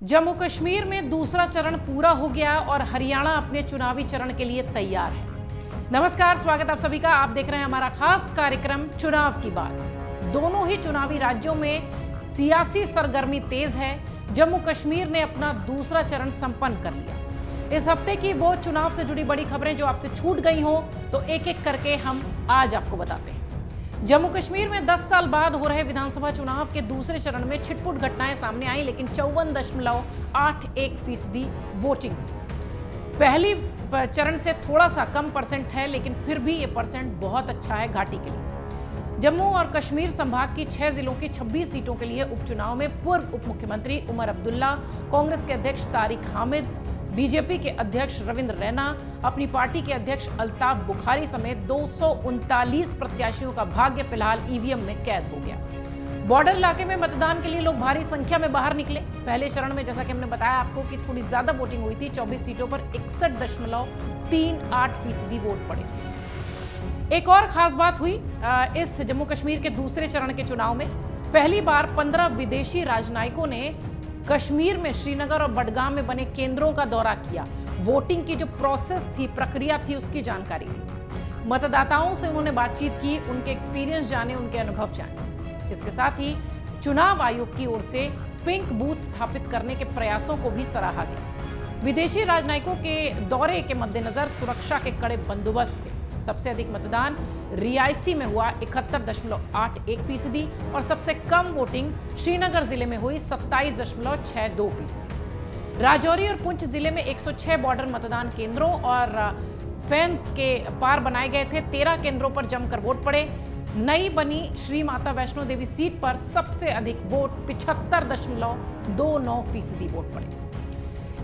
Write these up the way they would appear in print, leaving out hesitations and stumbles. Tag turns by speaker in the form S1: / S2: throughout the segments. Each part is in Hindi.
S1: जम्मू कश्मीर में दूसरा चरण पूरा हो गया और हरियाणा अपने चुनावी चरण के लिए तैयार है। नमस्कार, स्वागत आप सभी का। आप देख रहे हैं हमारा खास कार्यक्रम चुनाव की बात। दोनों ही चुनावी राज्यों में सियासी सरगर्मी तेज है। जम्मू कश्मीर ने अपना दूसरा चरण संपन्न कर लिया। इस हफ्ते की वो चुनाव से जुड़ी बड़ी खबरें जो आपसे छूट गई हो तो एक एक करके हम आज आपको बताते हैं। जम्मू कश्मीर में 10 साल बाद हो रहे विधानसभा चुनाव के दूसरे चरण में छिटपुट घटनाएं सामने आई, लेकिन 54.81% वोटिंग। पहली चरण से थोड़ा सा कम परसेंट है, लेकिन फिर भी ये परसेंट बहुत अच्छा है घाटी के लिए। जम्मू और कश्मीर संभाग की 6 जिलों की 26 सीटों के लिए उपचुनाव में पूर्व उप मुख्यमंत्री उमर अब्दुल्ला, कांग्रेस के अध्यक्ष तारिक हामिद, बीजेपी के अध्यक्ष रविंद्र रैना, अपनी पार्टी के अध्यक्ष अल्ताफ बुखारी समेत 239 प्रत्याशियों का भाग्य फिलहाल ईवीएम में कैद हो गया। बॉर्डर इलाके में मतदान के लिए लोग भारी संख्या में बाहर निकले। पहले चरण में जैसा कि हमने बताया आपको कि थोड़ी ज्यादा वोटिंग हुई थी। 24 सीटों पर 61.38% वोट पड़े। एक और खास बात हुई इस जम्मू कश्मीर के दूसरे चरण के चुनाव में। पहली बार 15 विदेशी राजनयिकों ने कश्मीर में श्रीनगर और बडगाम में बने केंद्रों का दौरा किया। वोटिंग की जो प्रोसेस थी, प्रक्रिया थी, उसकी जानकारी ली। मतदाताओं से उन्होंने बातचीत की, उनके एक्सपीरियंस जाने, उनके अनुभव जाने। इसके साथ ही चुनाव आयोग की ओर से पिंक बूथ स्थापित करने के प्रयासों को भी सराहा गया। विदेशी राजनयिकों के दौरे के मद्देनजर सुरक्षा के कड़े बंदोबस्त थे। सबसे अधिक मतदान रियासी में हुआ 71.81% और सबसे कम वोटिंग श्रीनगर जिले में हुई 27.62%। राजौरी और पुंछ जिले में 106 बॉर्डर मतदान केंद्रों और फेंस के पार बनाए गए थे। 13 केंद्रों पर जमकर वोट पड़े। नई बनी श्री माता वैष्णो देवी सीट पर सबसे अधिक वोट 75.29% वोट पड़े।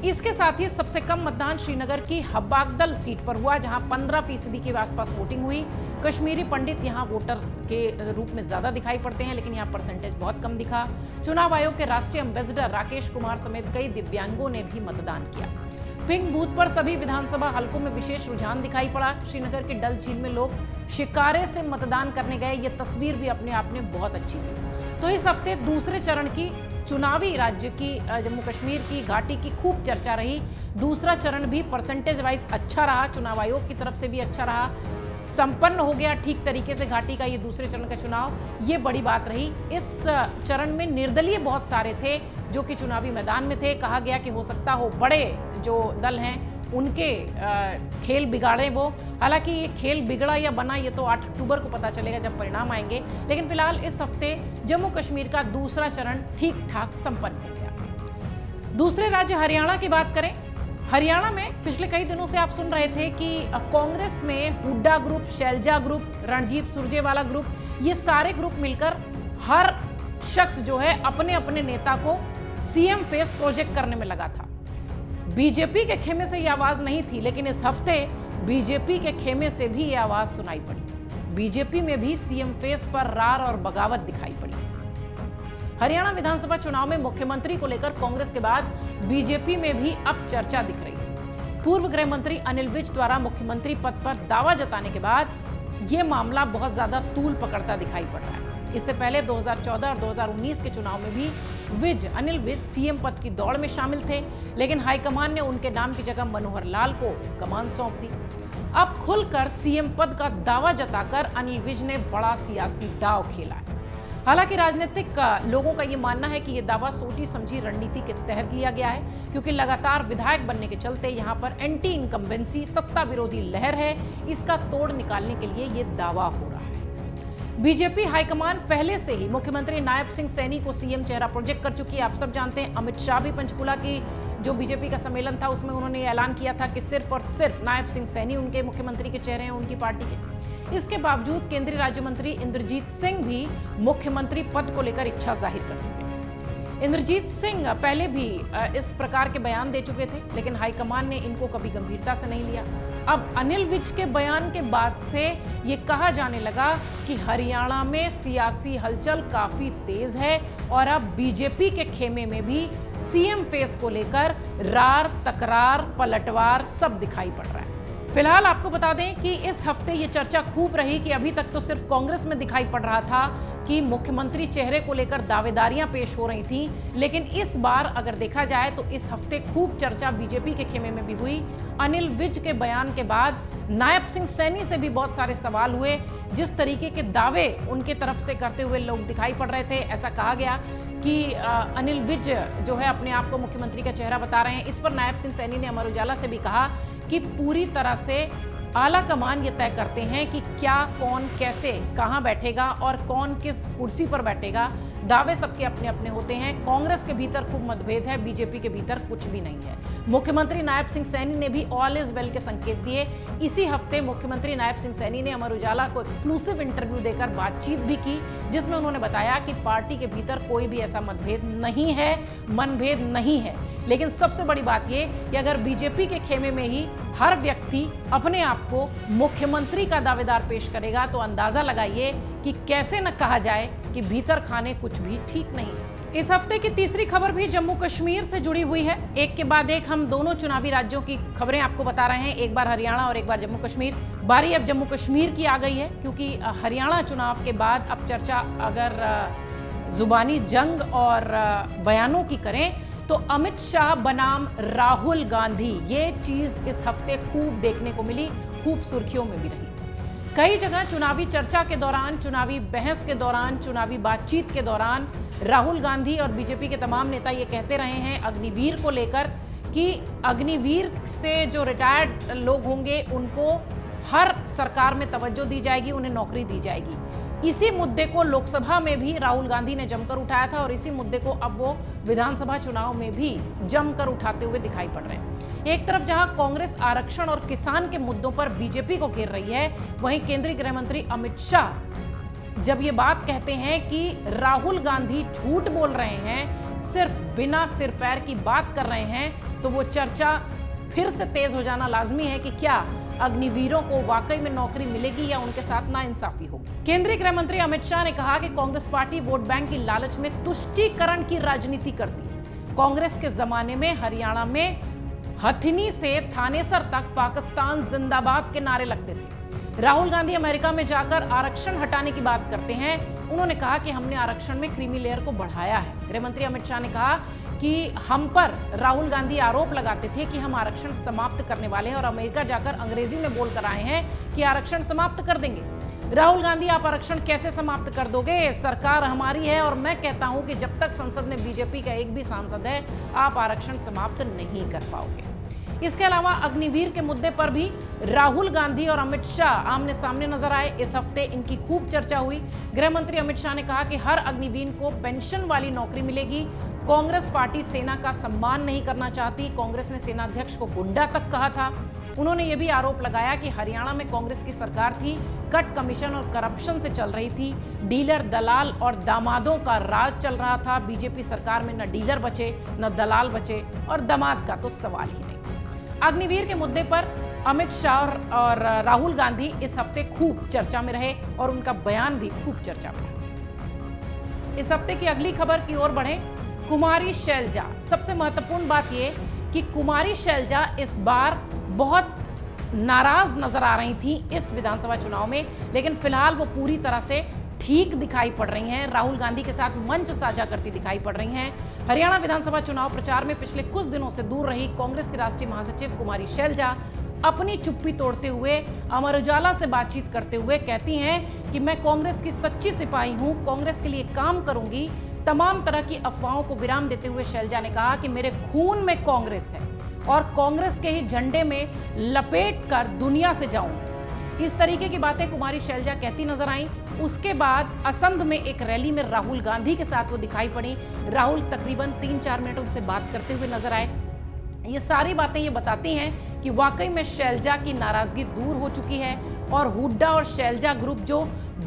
S1: इसके साथ ही सबसे कम मतदान श्रीनगर की हब्बागदल सीट पर हुआ, जहां 15% के आसपास वोटिंग हुई। कश्मीरी पंडित यहां वोटर के रूप में ज्यादा दिखाई पड़ते हैं, लेकिन यहां परसेंटेज बहुत कम दिखा। चुनाव आयोग के राष्ट्रीय एम्बेसडर राकेश कुमार समेत कई दिव्यांगों ने भी मतदान किया। पिंक बूथ पर सभी विधानसभा हलकों में विशेष रुझान दिखाई पड़ा। श्रीनगर की डल झील में लोग शिकारे से मतदान करने गए। ये तस्वीर भी अपने आप में बहुत अच्छी थी। तो इस हफ्ते दूसरे चरण की चुनावी राज्य की जम्मू कश्मीर की घाटी की खूब चर्चा रही। दूसरा चरण भी परसेंटेज वाइज अच्छा रहा, चुनाव आयोग की तरफ से भी अच्छा रहा। संपन्न हो गया ठीक तरीके से घाटी का ये दूसरे चरण का चुनाव, ये बड़ी बात रही। इस चरण में निर्दलीय बहुत सारे थे जो कि चुनावी मैदान में थे। कहा गया कि हो सकता हो बड़े जो दल हैं उनके खेल बिगाड़े वो। हालांकि ये खेल बिगड़ा या बना ये तो 8 अक्टूबर को पता चलेगा जब परिणाम आएंगे। लेकिन फिलहाल इस हफ्ते जम्मू कश्मीर का दूसरा चरण ठीक ठाक संपन्न हो गया। दूसरे राज्य हरियाणा की बात करें। हरियाणा में पिछले कई दिनों से आप सुन रहे थे कि कांग्रेस में Hooda group, Shailja group, Ranjit Surjewala group, ये सारे ग्रुप मिलकर हर शख्स जो है अपने अपने नेता को सीएम फेस प्रोजेक्ट करने में लगा था। बीजेपी के खेमे से यह आवाज नहीं थी, लेकिन इस हफ्ते बीजेपी के खेमे से भी यह आवाज सुनाई पड़ी। बीजेपी में भी सीएम फेस पर रार और बगावत दिखाई पड़ी। हरियाणा विधानसभा चुनाव में मुख्यमंत्री को लेकर कांग्रेस के बाद बीजेपी में भी अब चर्चा दिख रही है। पूर्व गृह मंत्री अनिल विज द्वारा मुख्यमंत्री पद पर दावा जताने के बाद यह मामला बहुत ज्यादा तूल पकड़ता दिखाई पड़ रहा है। इससे पहले 2014 और 2019 के चुनाव में भी अनिल विज सीएम पद की दौड़ में शामिल थे, लेकिन हाईकमान ने उनके नाम की जगह मनोहर लाल को कमान सौंप दी। अब खुलकर सीएम पद का दावा जताकर अनिल विज ने बड़ा सियासी दांव खेला है। हालांकि राजनीतिक लोगों का यह मानना है कि यह दावा सोची समझी रणनीति के तहत लिया गया है, क्योंकि लगातार विधायक बनने के चलते यहां पर एंटी इनकम्बेंसी, सत्ता विरोधी लहर है। इसका तोड़ निकालने के लिए यह दावा हो रहा है। बीजेपी हाईकमान पहले से ही मुख्यमंत्री नायब सिंह सैनी को सीएम चेहरा प्रोजेक्ट कर चुकी है। आप सब जानते हैं अमित शाह भी पंचकुला की जो बीजेपी का सम्मेलन था उसमें उन्होंने ऐलान किया था कि सिर्फ और सिर्फ नायब सिंह सैनी उनके मुख्यमंत्री के चेहरे हैं उनकी पार्टी के। इसके बावजूद केंद्रीय राज्य मंत्री इंद्रजीत सिंह भी मुख्यमंत्री पद को लेकर इच्छा जाहिर कर चुके हैं। इंद्रजीत सिंह पहले भी इस प्रकार के बयान दे चुके थे, लेकिन हाईकमान ने इनको कभी गंभीरता से नहीं लिया। अब अनिल विज के बयान के बाद से ये कहा जाने लगा कि हरियाणा में सियासी हलचल काफी तेज है और अब बीजेपी के खेमे में भी सीएम फेस को लेकर रार, तकरार, पलटवार सब दिखाई पड़ रहा है। फिलहाल आपको बता दें कि इस हफ्ते ये चर्चा खूब रही कि अभी तक तो सिर्फ कांग्रेस में दिखाई पड़ रहा था कि मुख्यमंत्री चेहरे को लेकर दावेदारियां पेश हो रही थी, लेकिन इस बार अगर देखा जाए तो इस हफ्ते खूब चर्चा बीजेपी के खेमे में भी हुई। अनिल विज के बयान के बाद नायब सिंह सैनी से भी बहुत सारे सवाल हुए। जिस तरीके के दावे उनके तरफ से करते हुए लोग दिखाई पड़ रहे थे, ऐसा कहा गया कि अनिल विज जो है अपने आप को मुख्यमंत्री का चेहरा बता रहे हैं। इस पर नायब सिंह सैनी ने अमर उजाला से भी कहा कि पूरी तरह से आला कमान ये तय करते हैं कि क्या, कौन, कैसे, कहां बैठेगा और कौन किस कुर्सी पर बैठेगा। दावे सबके अपने अपने होते हैं। कांग्रेस के भीतर खूब मतभेद है, बीजेपी के भीतर कुछ भी नहीं है। मुख्यमंत्री नायब सिंह सैनी ने भी ऑल इज वेल के संकेत दिए। इसी हफ्ते मुख्यमंत्री नायब सिंह सैनी ने अमर उजाला को एक्सक्लूसिव इंटरव्यू देकर बातचीत भी की, जिसमें उन्होंने बताया कि पार्टी के भीतर कोई भी ऐसा मतभेद नहीं है, मनभेद नहीं है। लेकिन सबसे बड़ी बात यह कि अगर बीजेपी के खेमे में ही हर व्यक्ति अपने आप को मुख्यमंत्री का दावेदार पेश करेगा तो अंदाजा लगाइए कि कैसे न कहा जाए कि भीतर खाने कुछ भी ठीक नहीं है। इस हफ्ते की तीसरी खबर भी जम्मू कश्मीर से जुड़ी हुई है। एक के बाद एक हम दोनों चुनावी राज्यों की खबरें आपको बता रहे हैं, एक बार हरियाणा और एक बार जम्मू कश्मीर। बारी अब जम्मू कश्मीर की आ गई है, क्योंकि हरियाणा चुनाव के बाद अब चर्चा अगर जुबानी जंग और बयानों की करें तो अमित शाह बनाम राहुल गांधी, ये चीज इस हफ्ते खूब देखने को मिली, खूब सुर्खियों में भी रही। कई जगह चुनावी चर्चा के दौरान, चुनावी बहस के दौरान, चुनावी बातचीत के दौरान राहुल गांधी और बीजेपी के तमाम नेता ये कहते रहे हैं अग्निवीर को लेकर कि अग्निवीर से जो रिटायर्ड लोग होंगे उनको हर सरकार में तवज्जो दी जाएगी, उन्हें नौकरी दी जाएगी। इसी मुद्दे को लोकसभा में भी राहुल गांधी ने जमकर उठाया था और इसी मुद्दे को अब वो विधानसभा चुनाव में भी जमकर उठाते हुए दिखाई पड़ रहे हैं। एक तरफ जहां कांग्रेस आरक्षण और किसान के मुद्दों पर बीजेपी को घेर रही है, वहीं केंद्रीय गृह मंत्री अमित शाह जब ये बात कहते हैं कि राहुल गांधी झूठ बोल रहे हैं, सिर्फ बिना सिर पैर की बात कर रहे हैं, तो वो चर्चा फिर से तेज हो जाना लाजमी है कि क्या अग्निवीरों को वाकई में नौकरी मिलेगी या उनके साथ नाइंसाफी होगी। केंद्रीय गृह मंत्री अमित शाह ने कहा कि कांग्रेस पार्टी वोट बैंक की लालच में तुष्टीकरण की राजनीति करती है। कांग्रेस के जमाने में हरियाणा में हथिनी से थानेसर तक पाकिस्तान जिंदाबाद के नारे लगते थे। राहुल गांधी अमेरिका में जाकर आरक्षण हटाने की बात करते हैं। उन्होंने कहा कि हमने आरक्षण में क्रीमी लेयर को बढ़ाया है। गृह मंत्री अमित शाह ने कहा कि हम पर राहुल गांधी आरोप लगाते थे कि हम आरक्षण समाप्त करने वाले हैं और अमेरिका जाकर अंग्रेजी में बोलकर आए हैं कि आरक्षण समाप्त कर देंगे। राहुल गांधी, आप आरक्षण कैसे समाप्त कर दोगे? सरकार हमारी है और मैं कहता हूं कि जब तक संसद में बीजेपी का एक भी सांसद है, आप आरक्षण समाप्त नहीं कर पाओगे। इसके अलावा अग्निवीर के मुद्दे पर भी राहुल गांधी और अमित शाह आमने सामने नजर आए। इस हफ्ते इनकी खूब चर्चा हुई। गृह मंत्री अमित शाह ने कहा कि हर अग्निवीर को पेंशन वाली नौकरी मिलेगी। कांग्रेस पार्टी सेना का सम्मान नहीं करना चाहती। कांग्रेस ने सेना अध्यक्ष को गुंडा तक कहा था। उन्होंने ये भी आरोप लगाया कि हरियाणा में कांग्रेस की सरकार थी, कट कमीशन और करप्शन से चल रही थी। डीलर, दलाल और दामादों का राज चल रहा था। बीजेपी सरकार में न डीलर बचे, न दलाल बचे और दामाद का तो सवाल ही नहीं। अग्निवीर के मुद्दे पर अमित शाह और राहुल गांधी इस हफ्ते खूब चर्चा में रहे और उनका बयान भी खूब चर्चा में रहा। इस हफ्ते की अगली खबर की ओर बढ़े। कुमारी शैलजा, सबसे महत्वपूर्ण बात यह कि कुमारी शैलजा इस बार बहुत नाराज नजर आ रही थी इस विधानसभा चुनाव में, लेकिन फिलहाल वो पूरी तरह से ठीक दिखाई पड़ रही हैं। राहुल गांधी के साथ मंच साझा करती दिखाई पड़ रही हैं। हरियाणा विधानसभा चुनाव प्रचार में पिछले कुछ दिनों से दूर रही कांग्रेस की राष्ट्रीय महासचिव कुमारी शैलजा अपनी चुप्पी तोड़ते हुए अमर उजाला से बातचीत करते हुए कहती हैं कि मैं कांग्रेस की सच्ची सिपाही हूं, कांग्रेस के लिए काम करूंगी। तमाम तरह की अफवाहों को विराम देते हुए शैलजा ने कहा कि मेरे खून में कांग्रेस है और कांग्रेस के ही झंडे में लपेट कर दुनिया से जाऊंगी। इस तरीके की बातें कुमारी शैलजा कहती नजर आई। उसके बाद असंध में एक रैली में राहुल गांधी के साथ वो दिखाई पड़ी। राहुल तकरीबन 3-4 मिनट उनसे बात करते हुए नजर आए। ये सारी बातें ये बताती हैं कि वाकई में शैलजा की नाराजगी दूर हो चुकी है और हुड्डा और शैलजा ग्रुप जो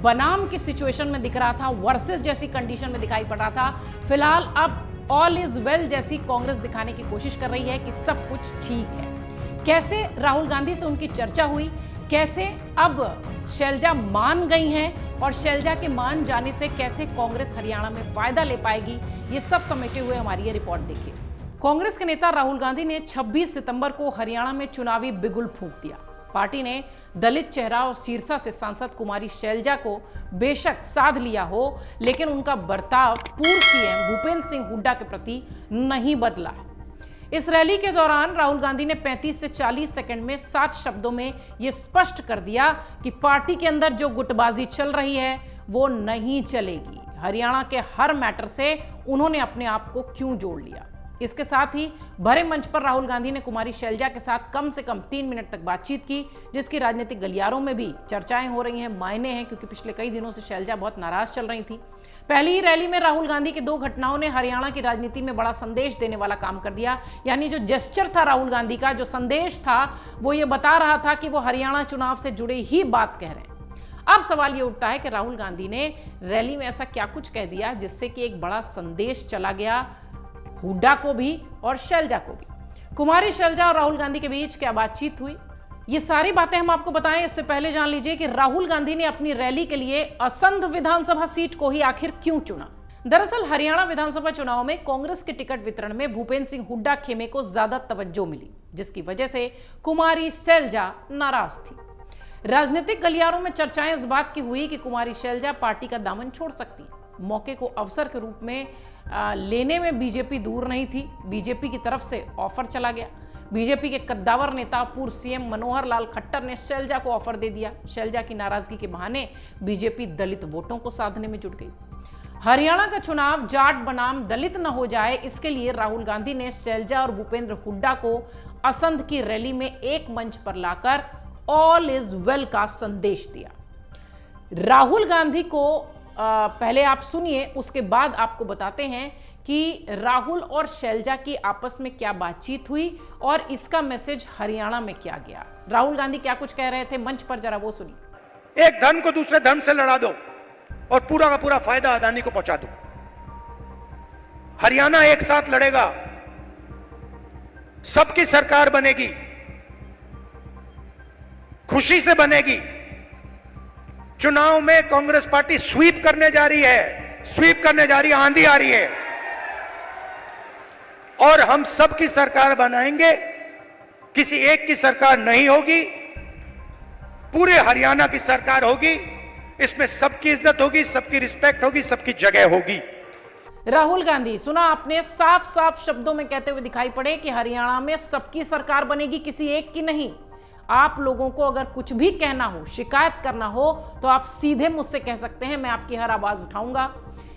S1: बनाम की सिचुएशन में दिख रहा था, वर्सेस जैसी कंडीशन में दिखाई पड़ रहा था, फिलहाल अब ऑल इज वेल जैसी कांग्रेस दिखाने की कोशिश कर रही है कि सब कुछ ठीक है। कैसे राहुल गांधी से उनकी चर्चा हुई, कैसे अब शैलजा मान गई हैं और शैलजा के मान जाने से कैसे कांग्रेस हरियाणा में फायदा ले पाएगी, ये सब समेटे हुए हमारी ये रिपोर्ट देखिए। कांग्रेस के नेता राहुल गांधी ने 26 सितंबर को हरियाणा में चुनावी बिगुल फूंक दिया। पार्टी ने दलित चेहरा और सिरसा से सांसद कुमारी शैलजा को बेशक साध लिया हो, लेकिन उनका बर्ताव पूर्व सीएम भूपेंद्र सिंह हुड्डा के प्रति नहीं बदला है। इस रैली के दौरान राहुल गांधी ने 35 से 40 सेकंड में 7 शब्दों में यह स्पष्ट कर दिया कि पार्टी के अंदर जो गुटबाजी चल रही है वो नहीं चलेगी। हरियाणा के हर मैटर से उन्होंने अपने आप को क्यों जोड़ लिया। इसके साथ ही भरे मंच पर राहुल गांधी ने कुमारी शैलजा के साथ कम से कम 3 मिनट तक बातचीत की, जिसकी राजनीतिक गलियारों में भी चर्चाएं हो रही हैं, मायने हैं, क्योंकि पिछले कई दिनों से शैलजा बहुत नाराज चल रही थी। पहली ही रैली में राहुल गांधी की 2 घटनाओं ने हरियाणा की राजनीति में बड़ा संदेश देने वाला काम कर दिया। यानी जो जेस्चर था राहुल गांधी का, जो संदेश था, वो ये बता रहा था कि वो हरियाणा चुनाव से जुड़े ही बात कह रहे हैं। अब सवाल ये उठता है कि राहुल गांधी ने रैली में ऐसा क्या कुछ कह दिया जिससे कि एक बड़ा संदेश चला गया हुड्डा को भी और शैलजा को भी। कुमारी शैलजा और राहुल गांधी के बीच क्या बातचीत हुई, ये सारी बातें हम आपको बताएं। इससे पहले जान लीजिए कि राहुल गांधी ने अपनी रैली के लिए असंध विधानसभा सीट को ही आखिर क्यों चुना। दरअसल हरियाणा विधानसभा चुनाव में कांग्रेस के टिकट वितरण में भूपेंद्र सिंह हुड्डा खेमे को ज्यादा तवज्जो मिली, जिसकी वजह से कुमारी शैलजा नाराज थी। राजनीतिक गलियारों में चर्चाएं इस बात की हुई कि कुमारी शैलजा पार्टी का दामन छोड़ सकती है। मौके को अवसर के रूप में लेने में बीजेपी दूर नहीं थी। बीजेपी की तरफ से ऑफर चला गया। बीजेपी के कद्दावर नेता पूर्व सीएम मनोहर लाल खट्टर ने शैलजा को ऑफर दे दिया। शैलजा की नाराजगी के बहाने बीजेपी दलित वोटों को साधने में जुट गई। हरियाणा का चुनाव जाट बनाम दलित न हो जाए, इसके लिए राहुल गांधी ने शैलजा और भूपेंद्र हुड्डा को असंध की रैली में एक मंच पर लाकर ऑल इज वेल का संदेश दिया। राहुल गांधी को पहले आप सुनिए, उसके बाद आपको बताते हैं कि राहुल और शैलजा की आपस में क्या बातचीत हुई और इसका मैसेज हरियाणा में क्या गया। राहुल गांधी क्या कुछ कह रहे थे मंच पर, जरा वो सुनिए।
S2: एक धर्म को दूसरे धर्म से लड़ा दो और पूरा का पूरा फायदा अदानी को पहुंचा दो। हरियाणा एक साथ लड़ेगा, सबकी सरकार बनेगी, खुशी से बनेगी। चुनाव में कांग्रेस पार्टी स्वीप करने जा रही है, स्वीप करने जा रही है, आंधी आ रही है और हम सबकी सरकार बनाएंगे। किसी एक की सरकार नहीं होगी, पूरे हरियाणा की सरकार होगी। इसमें सबकी इज्जत होगी, सबकी रिस्पेक्ट होगी, सबकी जगह होगी।
S1: राहुल गांधी, सुना आपने, साफ साफ शब्दों में कहते हुए दिखाई पड़े कि हरियाणा में सबकी सरकार बनेगी, किसी एक की नहीं। आप लोगों को अगर कुछ भी कहना हो, शिकायत करना हो, तो आप सीधे मुझसे कह सकते हैं, मैं आपकी हर आवाज उठाऊंगा।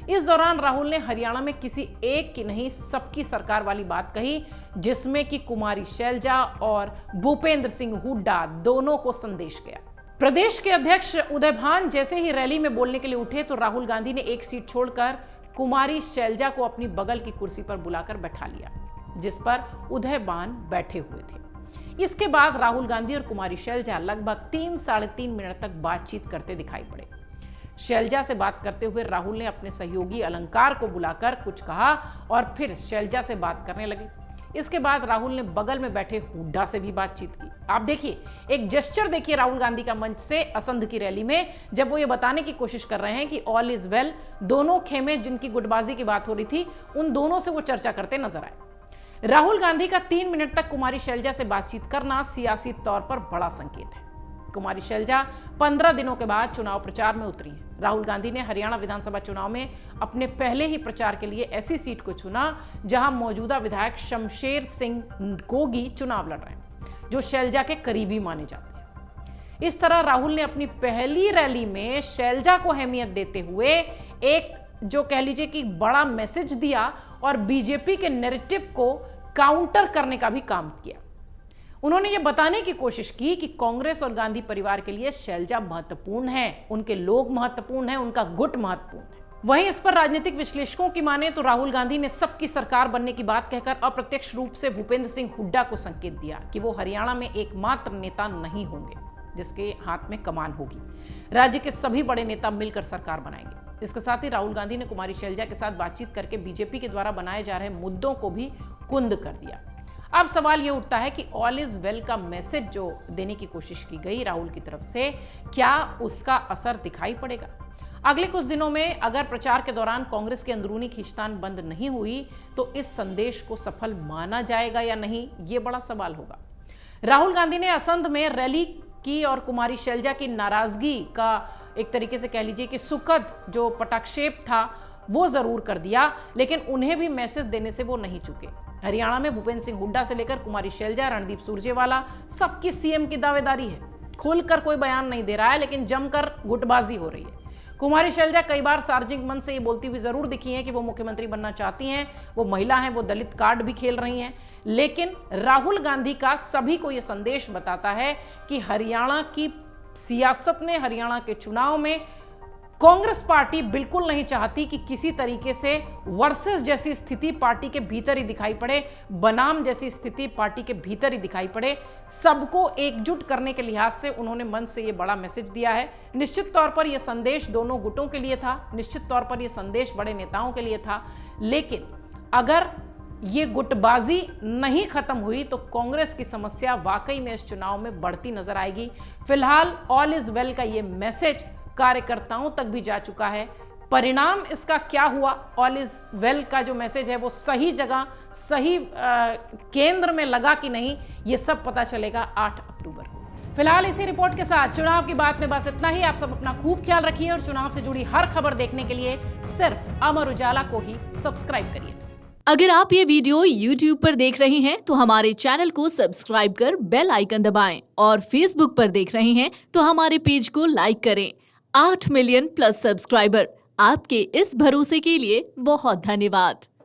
S1: इस दौरान राहुल ने हरियाणा में किसी एक की नहीं, सबकी सरकार वाली बात कही, जिसमें कि कुमारी शैलजा और भूपेंद्र सिंह हुड्डा दोनों को संदेश गया। प्रदेश के अध्यक्ष उदय भान जैसे ही रैली में बोलने के लिए उठे तो राहुल गांधी ने एक सीट छोड़कर कुमारी शैलजा को अपनी बगल की कुर्सी पर बुलाकर बैठा लिया, जिस पर उदय भान बैठे हुए थे। इसके बाद राहुल गांधी और कुमारी शैलजा लगभग 3-3.5 मिनट तक बातचीत करते दिखाई पड़े। शैलजा से बात करते हुए राहुल ने अपने सहयोगी अलंकार को बुलाकर कुछ कहा और फिर शैलजा से बात करने लगे। इसके बाद राहुल ने बगल में बैठे हुड्डा से भी बातचीत की। आप देखिए, एक जेस्चर देखिए राहुल गांधी का मंच से असंध की रैली में, जब वो ये बताने की कोशिश कर रहे हैं कि ऑल इज वेल। दोनों खेमे जिनकी गुटबाजी की बात हो रही थी, उन दोनों से वो चर्चा करते नजर आए। राहुल गांधी का 3 मिनट तक कुमारी शैलजा से बातचीत करना सियासी तौर पर बड़ा संकेत है। कुमारी शैलजा 15 दिनों के बाद चुनाव प्रचार में उतरी हैं। राहुल गांधी ने हरियाणा विधानसभा चुनाव में अपने पहले ही प्रचार के लिए ऐसी सीट को चुना जहां मौजूदा विधायक शमशेर सिंह गोगी चुनाव लड़ रहे हैं, जो शैलजा के करीबी माने जाते हैं। इस तरह राहुल ने अपनी पहली रैली में शैलजा को अहमियत देते हुए एक, जो कह लीजिए कि बड़ा मैसेज दिया और बीजेपी के नैरेटिव को काउंटर करने का भी काम किया। उन्होंने यह बताने की कोशिश की कि कांग्रेस और गांधी परिवार के लिए शैलजा महत्वपूर्ण है, उनके लोग महत्वपूर्ण हैं, उनका गुट महत्वपूर्ण है। वहीं इस पर राजनीतिक विश्लेषकों की माने तो राहुल गांधी ने सबकी सरकार बनने की बात कहकर अप्रत्यक्ष रूप से भूपेंद्र सिंह हुड्डा को संकेत दिया कि वो हरियाणा में एकमात्र नेता नहीं होंगे जिसके हाथ में कमान होगी। राज्य के सभी बड़े नेता मिलकर सरकार बनाएंगे। इसके साथ ही राहुल गांधी ने कुमारी शैलजा के साथ बातचीत करके बीजेपी के द्वारा बनाए जा रहे मुद्दों को भी कुंद कर दिया। अब सवाल यह उठता है कि ऑल इज वेल का मैसेज जो देने की कोशिश की गई राहुल की तरफ से, क्या उसका असर दिखाई पड़ेगा? अगले कुछ दिनों में अगर प्रचार के दौरान कांग्रेस की अंदरूनी खींचतान बंद नहीं हुई तो इस संदेश को सफल माना जाएगा या नहीं, ये बड़ा सवाल होगा। राहुल गांधी ने असंध में रैली की और कुमारी शैलजा की नाराजगी का एक तरीके से कह लीजिए कि सुखद जो पटाक्षेप था वो जरूर कर दिया, लेकिन उन्हें भी मैसेज देने से वो नहीं चूके। हरियाणा में भूपेंद्र सिंह हुड्डा से लेकर कुमारी शैलजा, रणदीप सुरजेवाला, सबकी सीएम की दावेदारी है। खुलकर कोई बयान नहीं दे रहा है, लेकिन जमकर गुटबाजी हो रही है। कुमारी शैलजा कई बार सार्वजनिक मंच से ये बोलती हुई जरूर दिखी हैं कि वो मुख्यमंत्री बनना चाहती हैं, वो महिला हैं, वो दलित कार्ड भी खेल रही हैं। लेकिन राहुल गांधी का सभी को ये संदेश बताता है कि हरियाणा की सियासत में, हरियाणा के चुनाव में कांग्रेस पार्टी बिल्कुल नहीं चाहती कि किसी तरीके से वर्सेस जैसी स्थिति पार्टी के भीतर ही दिखाई पड़े, बनाम जैसी स्थिति पार्टी के भीतर ही दिखाई पड़े। सबको एकजुट करने के लिहाज से उन्होंने मंच से ये बड़ा मैसेज दिया है। निश्चित तौर पर यह संदेश दोनों गुटों के लिए था, निश्चित तौर पर यह संदेश बड़े नेताओं के लिए था। लेकिन अगर ये गुटबाजी नहीं खत्म हुई तो कांग्रेस की समस्या वाकई में इस चुनाव में बढ़ती नजर आएगी। फिलहाल ऑल इज वेल का ये मैसेज कार्यकर्ताओं तक भी जा चुका है। परिणाम इसका क्या हुआ, ऑल इज वेल का जो मैसेज है वो सही जगह, सही केंद्र में लगा कि नहीं, ये सब पता चलेगा 8 अक्टूबर को। फिलहाल इसी रिपोर्ट के साथ चुनाव की बात में बस इतना ही। आप सब अपना खूब ख्याल रखिए और चुनाव से जुड़ी हर खबर देखने के लिए सिर्फ अमर उजाला को ही सब्सक्राइब करिए।
S3: अगर आप ये वीडियो YouTube पर देख रहे हैं तो हमारे चैनल को सब्सक्राइब कर बेल आइकन दबाएं, और Facebook पर देख रहे हैं तो हमारे पेज को लाइक करें। 8 मिलियन प्लस सब्सक्राइबर, आपके इस भरोसे के लिए बहुत धन्यवाद।